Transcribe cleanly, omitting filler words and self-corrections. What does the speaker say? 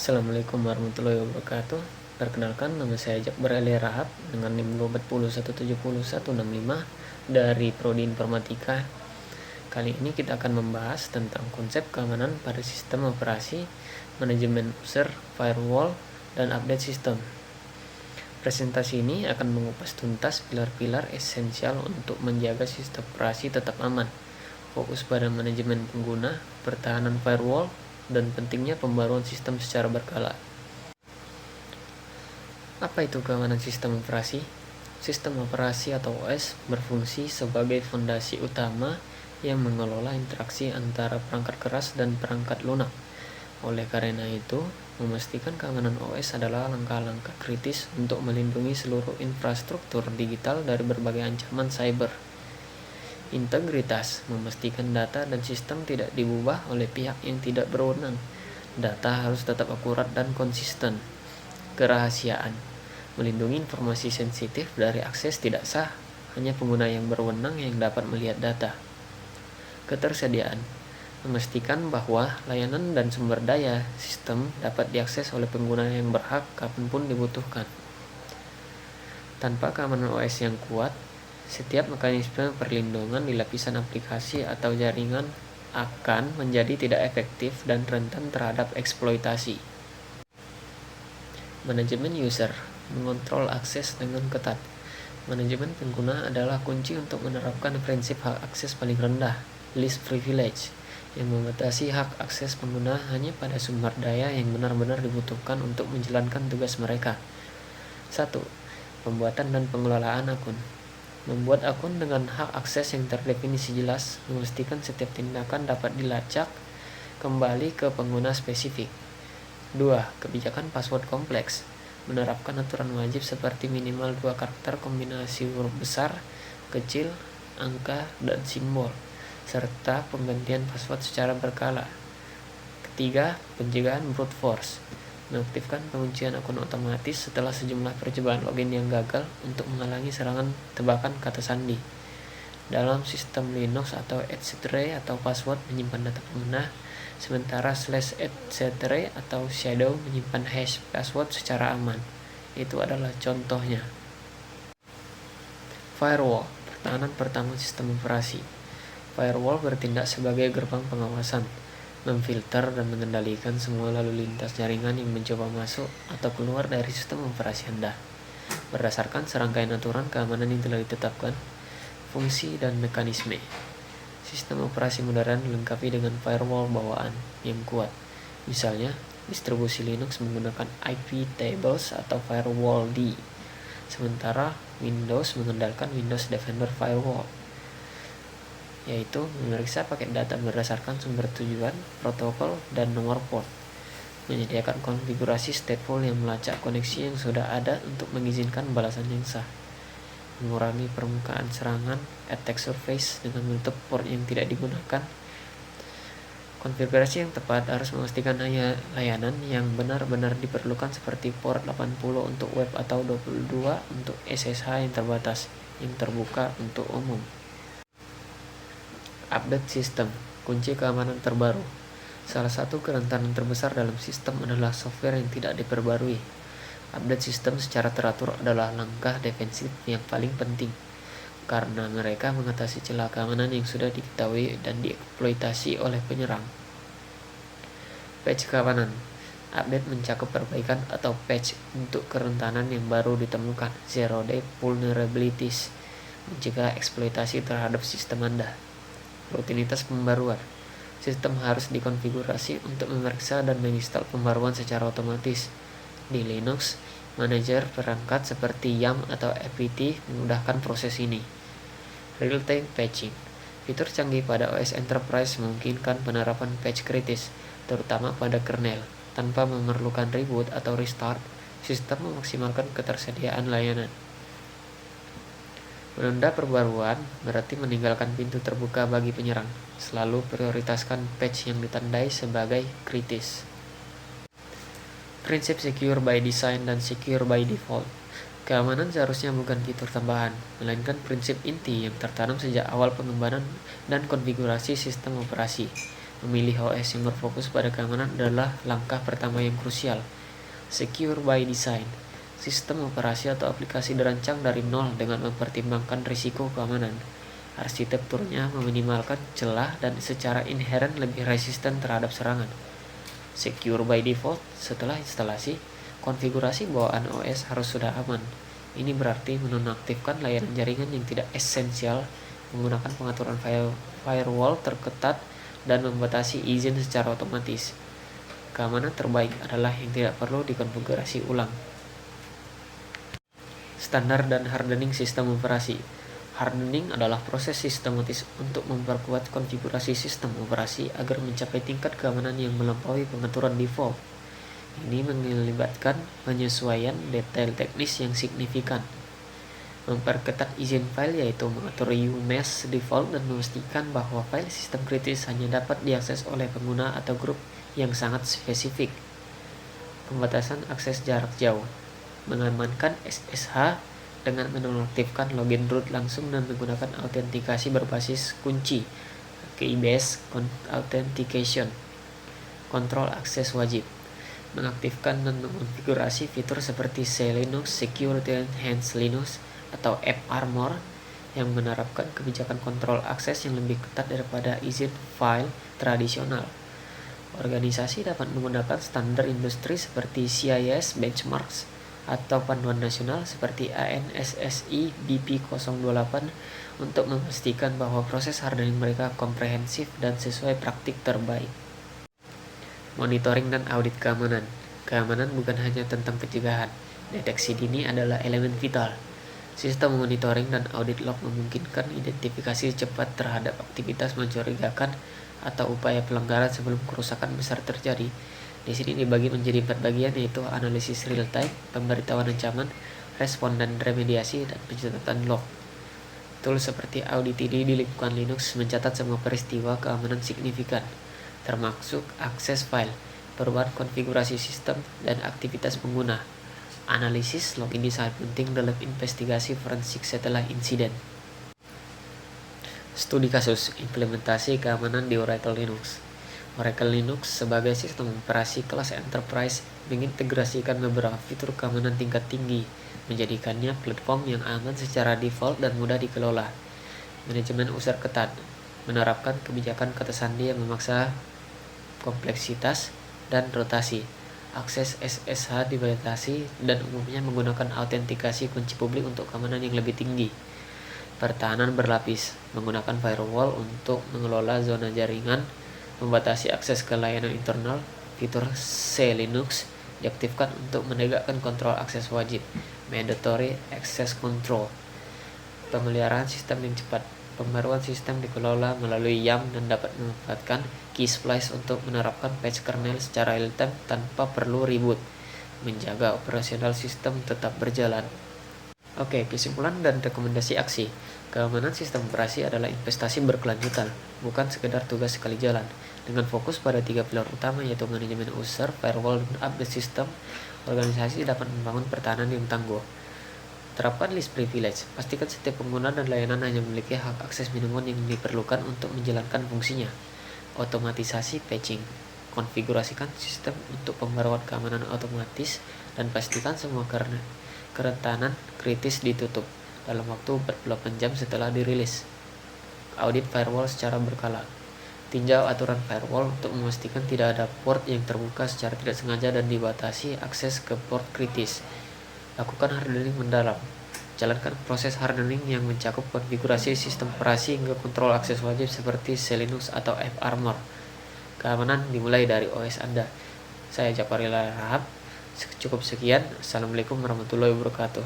Assalamualaikum warahmatullahi wabarakatuh. Perkenalkan, nama saya Jakbar Ali Rahab dengan NIM 241717165 dari Prodi Informatika. Kali ini kita akan membahas tentang konsep keamanan pada sistem operasi, manajemen user, firewall, dan update sistem. Presentasi ini akan mengupas tuntas pilar-pilar esensial untuk menjaga sistem operasi tetap aman, fokus pada manajemen pengguna, pertahanan firewall, dan pentingnya pembaruan sistem secara berkala. Apa itu keamanan sistem operasi? Sistem operasi atau OS berfungsi sebagai fondasi utama yang mengelola interaksi antara perangkat keras dan perangkat lunak. Oleh karena itu, memastikan keamanan OS adalah langkah-langkah kritis untuk melindungi seluruh infrastruktur digital dari berbagai ancaman cyber. Integritas, memastikan data dan sistem tidak diubah oleh pihak yang tidak berwenang. Data harus tetap akurat dan konsisten. Kerahasiaan, melindungi informasi sensitif dari akses tidak sah. Hanya pengguna yang berwenang yang dapat melihat data. Ketersediaan, memastikan bahwa layanan dan sumber daya sistem dapat diakses oleh pengguna yang berhak kapanpun dibutuhkan. Tanpa keamanan OS yang kuat, setiap mekanisme perlindungan di lapisan aplikasi atau jaringan akan menjadi tidak efektif dan rentan terhadap eksploitasi. Manajemen user, mengontrol akses dengan ketat. Manajemen pengguna adalah kunci untuk menerapkan prinsip hak akses paling rendah, least privilege, yang membatasi hak akses pengguna hanya pada sumber daya yang benar-benar dibutuhkan untuk menjalankan tugas mereka. 1. Pembuatan dan pengelolaan akun. Membuat akun dengan hak akses yang terdefinisi jelas, memastikan setiap tindakan dapat dilacak kembali ke pengguna spesifik. 2. Kebijakan password kompleks. Menerapkan aturan wajib seperti minimal 2 karakter kombinasi huruf besar, kecil, angka, dan simbol, serta penggantian password secara berkala. 3. Pencegahan brute force. Mengaktifkan penguncian akun otomatis setelah sejumlah percobaan login yang gagal untuk menghalangi serangan tebakan kata sandi. Dalam sistem Linux atau etc. atau password menyimpan data pengguna, sementara /etc. atau shadow menyimpan hash password secara aman. Itu adalah contohnya. Firewall, pertahanan pertama sistem operasi. Firewall bertindak sebagai gerbang pengawasan, memfilter dan mengendalikan semua lalu lintas jaringan yang mencoba masuk atau keluar dari sistem operasi Anda. Berdasarkan serangkaian aturan keamanan yang telah ditetapkan, fungsi dan mekanisme. Sistem operasi modern dilengkapi dengan firewall bawaan yang kuat. Misalnya, distribusi Linux menggunakan IP tables atau firewall D, sementara Windows mengandalkan Windows Defender Firewall, yaitu memeriksa paket data berdasarkan sumber tujuan, protokol, dan nomor port. Menyediakan konfigurasi stateful yang melacak koneksi yang sudah ada untuk mengizinkan balasan yang sah. Mengurangi permukaan serangan, attack surface dengan menutup port yang tidak digunakan. Konfigurasi yang tepat harus memastikan hanya layanan yang benar-benar diperlukan seperti port 80 untuk web atau 22 untuk SSH yang terbatas, yang terbuka untuk umum. Update sistem, kunci keamanan terbaru. Salah satu kerentanan terbesar dalam sistem adalah software yang tidak diperbarui. Update sistem secara teratur adalah langkah defensif yang paling penting, karena mereka mengatasi celah keamanan yang sudah diketahui dan dieksploitasi oleh penyerang. Patch keamanan. Update mencakup perbaikan atau patch untuk kerentanan yang baru ditemukan, zero-day vulnerabilities, mencegah eksploitasi terhadap sistem Anda. Rutinitas pembaruan. Sistem harus dikonfigurasi untuk memeriksa dan menginstal pembaruan secara otomatis. Di Linux, manajer perangkat seperti YAM atau apt memudahkan proses ini. Real-time patching. Fitur canggih pada OS Enterprise memungkinkan penerapan patch kritis, terutama pada kernel. Tanpa memerlukan reboot atau restart, sistem memaksimalkan ketersediaan layanan. Menunda perbaruan berarti meninggalkan pintu terbuka bagi penyerang. Selalu prioritaskan patch yang ditandai sebagai kritis. Prinsip secure by design dan secure by default. Keamanan seharusnya bukan fitur tambahan, melainkan prinsip inti yang tertanam sejak awal pengembangan dan konfigurasi sistem operasi. Memilih OS yang berfokus pada keamanan adalah langkah pertama yang krusial. Secure by design. Sistem operasi atau aplikasi dirancang dari nol dengan mempertimbangkan risiko keamanan. Arsitekturnya meminimalkan celah dan secara inheren lebih resisten terhadap serangan. Secure by default. Setelah instalasi, konfigurasi bawaan OS harus sudah aman. Ini berarti menonaktifkan layanan jaringan yang tidak esensial, menggunakan pengaturan firewall terketat, dan membatasi izin secara otomatis. Keamanan terbaik adalah yang tidak perlu dikonfigurasi ulang. Standar dan hardening sistem operasi. Hardening adalah proses sistematis untuk memperkuat konfigurasi sistem operasi agar mencapai tingkat keamanan yang melampaui pengaturan default. Ini melibatkan penyesuaian detail teknis yang signifikan. Memperketat izin file yaitu mengatur UMask default dan memastikan bahwa file sistem kritis hanya dapat diakses oleh pengguna atau grup yang sangat spesifik. Pembatasan akses jarak jauh. Mengamankan SSH dengan menonaktifkan login root langsung dan menggunakan autentikasi berbasis kunci key-based authentication. Kontrol akses wajib. Mengaktifkan dan mengonfigurasi fitur seperti Linux Security Enhanced Linux atau AppArmor yang menerapkan kebijakan kontrol akses yang lebih ketat daripada izin file tradisional. Organisasi dapat menggunakan standar industri seperti CIS benchmarks atau panduan nasional seperti ANSSI BP 028 untuk memastikan bahwa proses hardening mereka komprehensif dan sesuai praktik terbaik. Monitoring dan audit keamanan. Keamanan bukan hanya tentang pencegahan. Deteksi dini adalah elemen vital. Sistem monitoring dan audit log memungkinkan identifikasi cepat terhadap aktivitas mencurigakan atau upaya pelanggaran sebelum kerusakan besar terjadi. Di sini dibagi menjadi 4 bagian, yaitu analisis real time, pemberitahuan ancaman, respon dan remediasi, dan pencatatan log. Tools seperti AuditID di lingkungan Linux mencatat semua peristiwa keamanan signifikan, termasuk akses file, perubahan konfigurasi sistem, dan aktivitas pengguna. Analisis log ini sangat penting dalam investigasi forensik setelah insiden. Studi kasus implementasi keamanan di Oracle Linux. Oracle Linux sebagai sistem operasi kelas enterprise mengintegrasikan beberapa fitur keamanan tingkat tinggi, menjadikannya platform yang aman secara default dan mudah dikelola. Manajemen user ketat, menerapkan kebijakan kata sandi yang memaksa kompleksitas dan rotasi. Akses SSH dibatasi dan umumnya menggunakan autentikasi kunci publik untuk keamanan yang lebih tinggi. Pertahanan berlapis, menggunakan firewall untuk mengelola zona jaringan, membatasi akses ke layanan internal. Fitur Linux diaktifkan untuk menegakkan kontrol akses wajib, mandatory access control. Pemeliharaan sistem yang cepat. Pembaruan sistem dikelola melalui YAM dan dapat memanfaatkan keysplice untuk menerapkan patch kernel secara real-time tanpa perlu reboot, menjaga operasional sistem tetap berjalan. Oke, kesimpulan dan rekomendasi aksi. Keamanan sistem operasi adalah investasi berkelanjutan, bukan sekedar tugas sekali jalan. Dengan fokus pada 3 pilar utama yaitu manajemen user, firewall, dan update sistem, organisasi dapat membangun pertahanan yang tangguh. Terapkan list privilege. Pastikan setiap pengguna dan layanan hanya memiliki hak akses minimum yang diperlukan untuk menjalankan fungsinya. Otomatisasi patching. Konfigurasikan sistem untuk pembaruan keamanan otomatis dan pastikan semua kerentanan kritis ditutup dalam waktu 48 jam setelah dirilis. Audit firewall secara berkala. Tinjau aturan firewall untuk memastikan tidak ada port yang terbuka secara tidak sengaja dan dibatasi akses ke port kritis. Lakukan hardening mendalam. Jalankan proses hardening yang mencakup konfigurasi sistem operasi hingga kontrol akses wajib seperti Linux atau AppArmor. Keamanan dimulai dari OS Anda. Saya Jafaril Rahab. Cukup sekian. Assalamualaikum warahmatullahi wabarakatuh.